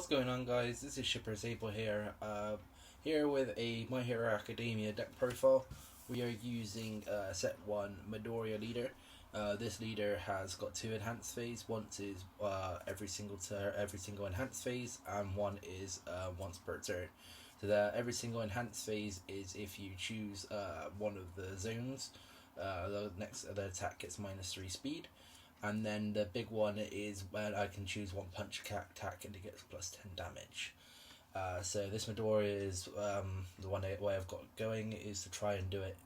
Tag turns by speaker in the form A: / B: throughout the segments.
A: going on, guys? This is Shipper Sable here. Here with a My Hero Academia deck profile. We are using set 1 Midoriya leader. This leader has got 2 enhanced phase. One is every single enhanced phase, and one is once per turn. So the every single enhanced phase is if you choose one of the zones. The attack gets -3 speed. And then the big one is when I can choose one punch attack and it gets +10 damage. So this Midoriya is the way I've got going is to try and do it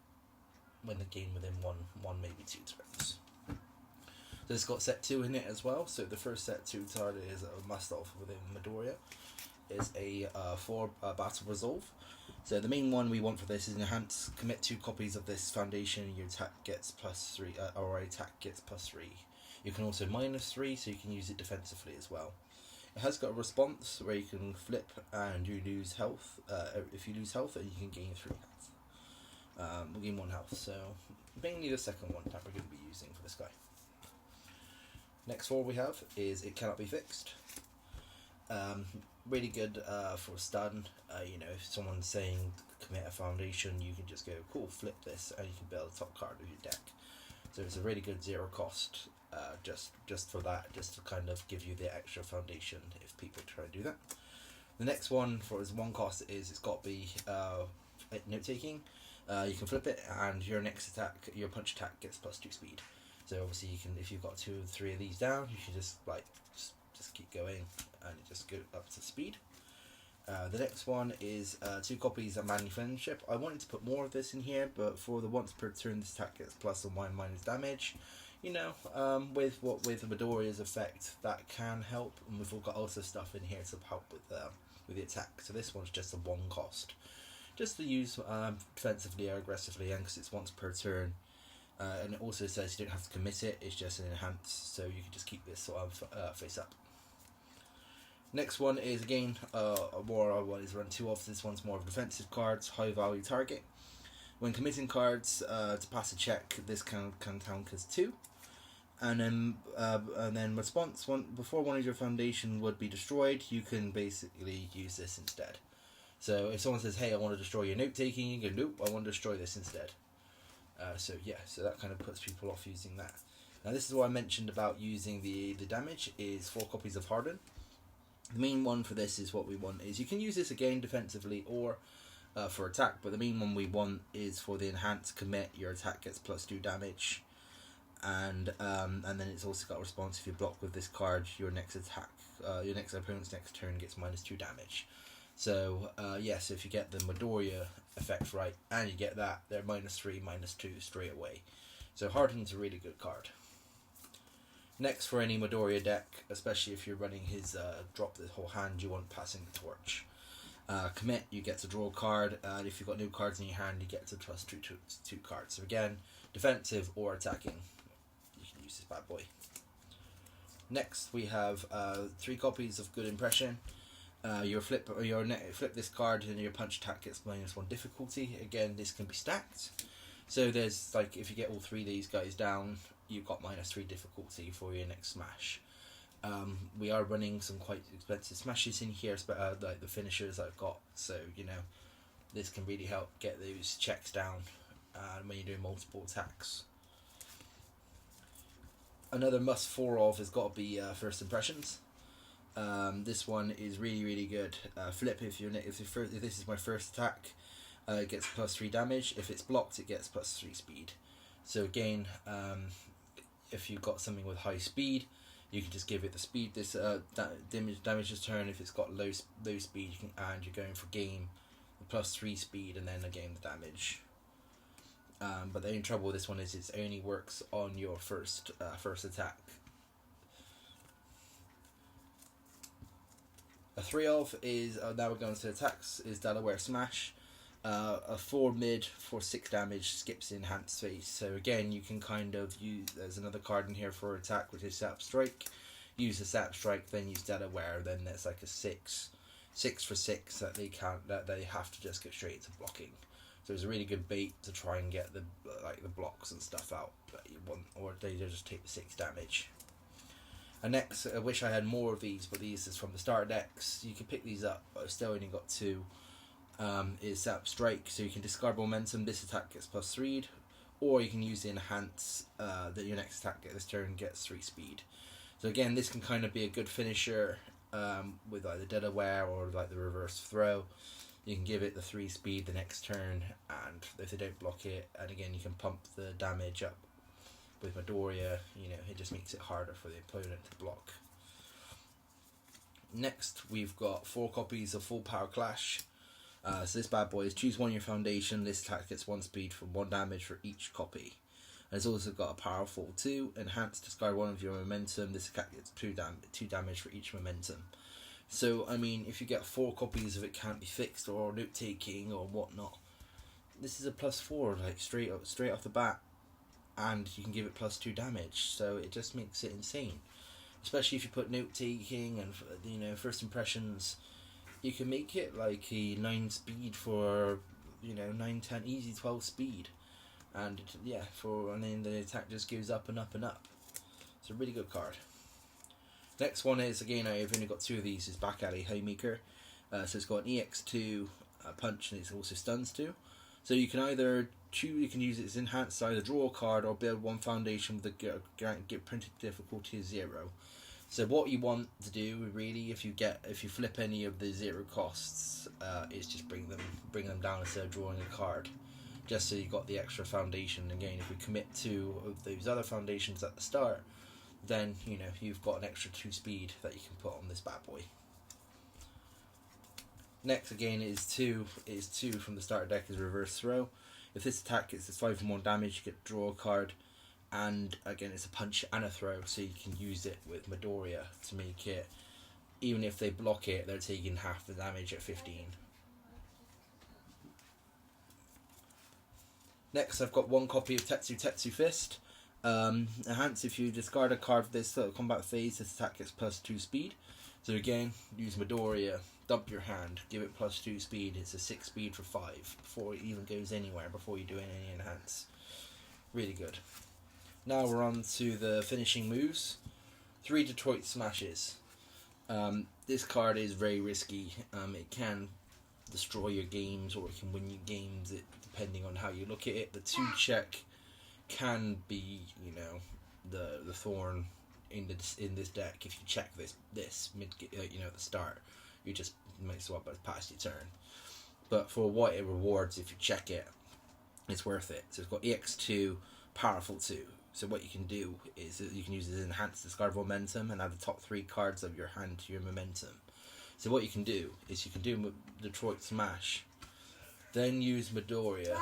A: when the game within one maybe 2 turns. So it's got set 2 in it as well. So the first set 2 target is a must off within Midoriya is a 4 battle resolve. So the main one we want for this is enhance. Commit 2 copies of this foundation. Your attack gets +3, or attack gets +3. You can also -3, so you can use it defensively as well. It has got a response where you can flip and you lose health. If you lose health, you can gain 3 health. We'll gain 1 health. So mainly the second one that we're going to be using for this guy. Next 4 we have is it cannot be fixed. Really good for stun. If someone's saying commit a foundation, you can just go cool, flip this, and you can build a top card of your deck. So it's a really good 0 cost. Just for that, just to kind of give you the extra foundation if people try to do that. The next one for his 1 cost is it's got to be note taking. You can flip it, and your next attack, your punch attack gets +2 speed. So obviously you can, if you've got 2 or 3 of these down, you can just keep going and it just go up to speed. The next one is 2 copies of Manly Friendship. I wanted to put more of this in here, but for the once per turn, this attack gets +1/- damage. With Midoriya's effect, that can help, and we've all got also stuff in here to help with the attack. So this one's just a 1 cost, just to use defensively or aggressively, and because it's once per turn. And it also says you don't have to commit it; it's just an enhance, so you can just keep this sort of face up. Next one is again one is run 2 off. This one's more of defensive cards, high value target. When committing cards to pass a check, this can count as 2. And then response before one of your foundation would be destroyed, you can basically use this instead. So if someone says, "Hey, I want to destroy your note taking," you go, "Nope, I want to destroy this instead." So that kind of puts people off using that. Now this is what I mentioned about using the damage is 4 copies of Harden. The main one for this is what we want is you can use this again defensively or for attack, but the main one we want is for the enhanced commit. Your attack gets +2 damage. And then it's also got a response if you block with this card. Your next opponent's next turn gets -2 damage. So so if you get the Midoriya effect right, and you get that, they're -3, -2 straight away. So Harden's a really good card. Next, for any Midoriya deck, especially if you're running his drop the whole hand, you want passing the torch. Commit, you get to draw a card, and if you've got no cards in your hand, you get to +2 cards. So again, defensive or attacking. Use this bad boy. Next we have 3 copies of Good Impression. Flip this card and your punch attack gets -1 difficulty. Again, this can be stacked. So there's if you get all 3 of these guys down, you've got -3 difficulty for your next smash. We are running some quite expensive smashes in here, like the finishers I've got. So this can really help get those checks down when you're doing multiple attacks. Another must 4 of has got to be First Impressions. This one is really good. Flip if this is my first attack, it gets +3 damage. If it's blocked, it gets +3 speed. So again, if you've got something with high speed, you can just give it the speed. This damage this turn. If it's got low speed, and you're going for gain, +3 speed, and then again the damage. But the only trouble with this one is it only works on your first attack. A 3 of is now we're going to attacks is Delaware Smash. A 4 mid for 6 damage, skips enhanced phase. So again, you can kind of use. There's another card in here for attack, which is Sap Strike. Use the Sap Strike, then use Delaware. Then there's like a 6 for 6 that they have to just get straight into blocking. So it's a really good bait to try and get the blocks and stuff out that you want, or they just take the 6 damage. And next, I wish I had more of these, but these is from the starter decks. You can pick these up, but I've still only got 2. Is that strike, so you can discard momentum. This attack gets +3, or you can use the enhance. That your next attack this turn gets 3 speed. So again, this can kind of be a good finisher with like the Delaware or like the reverse throw. You can give it the 3 speed the next turn, and if they don't block it, and again you can pump the damage up with Midoriya. You know, it just makes it harder for the opponent to block. Next, we've got 4 copies of Full Power Clash. So this bad boy is choose one of your foundation. This attack gets 1 speed for 1 damage for each copy. And it's also got a powerful 2 enhance. Discard one of your momentum. This attack gets 2 damage for each momentum. So I mean, if you get 4 copies of it, can't be fixed or note taking or whatnot. This is a +4, like straight off the bat, and you can give it +2 damage. So it just makes it insane. Especially if you put note taking and, you know, first impressions. You can make it like a 9 speed for, you know, 9, 10, easy 12 speed. And yeah, and then the attack just goes up and up and up. It's a really good card. Next one is, again, I've only got 2 of these, is Back Alley Haymaker. So it's got an EX2 punch, and it also stuns 2. So you can either choose, you can use it as enhanced, either draw a card or build 1 foundation with the printed difficulty of 0. So what you want to do really, if you flip any of the 0 costs, is just bring them down instead of drawing a card, just so you got the extra foundation. Again, if we commit 2 of those other foundations at the start, then you know you've got an extra 2 speed that you can put on this bad boy. Next, again, is 2 from the starter deck is reverse throw. If this attack gets 5 or more damage, you get to draw a card. And again, it's a punch and a throw, so you can use it with Midoriya to make it, even if they block it, they're taking half the damage at 15. Next, I've got 1 copy of Tetsu Fist. Enhance, if you discard a card for this combat phase, this attack gets +2 speed. So again, use Midoriya, dump your hand, give it +2 speed. It's a 6 speed for 5 before it even goes anywhere, before you do any enhance. Really good. Now we're on to the finishing moves. 3 Detroit Smashes. This card is very risky. It can destroy your games, or it can win you games, depending on how you look at it. The 2 check can be, you know, the thorn in this deck. If you check this mid, you know, at the start, you just might as well pass your turn. But for what it rewards, if you check it, it's worth it. So it's got EX2, powerful 2. So what you can do is you can use it as enhanced, discard momentum, and add the top 3 cards of your hand to your momentum. So what you can do is you can do Detroit Smash, then use Midoriya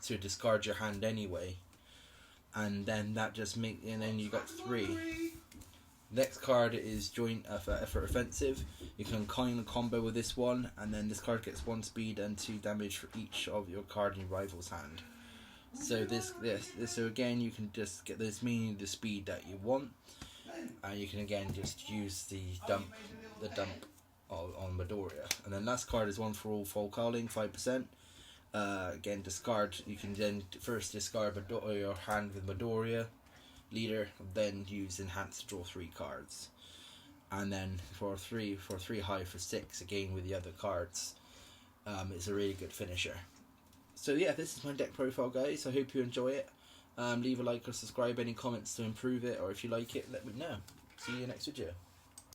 A: to discard your hand anyway, and then that just and then you got 3. Next card is Joint Effort Offensive. You can kind of combo with this one, and then this card gets 1 speed and 2 damage for each of your card in your rival's hand. So so again, you can just get this, meaning the speed that you want, and you can again just use the dump on Midoriya. And then last card is 1 for all Full Calling, 5%. Again, discard. You can then first discard your hand with Midoriya, leader, then use enhance to draw 3 cards, and then for 3 high for 6 again with the other cards. It's a really good finisher. So yeah, this is my deck profile, guys. I hope you enjoy it. Leave a like or subscribe. Any comments to improve it, or if you like it, let me know. See you next video.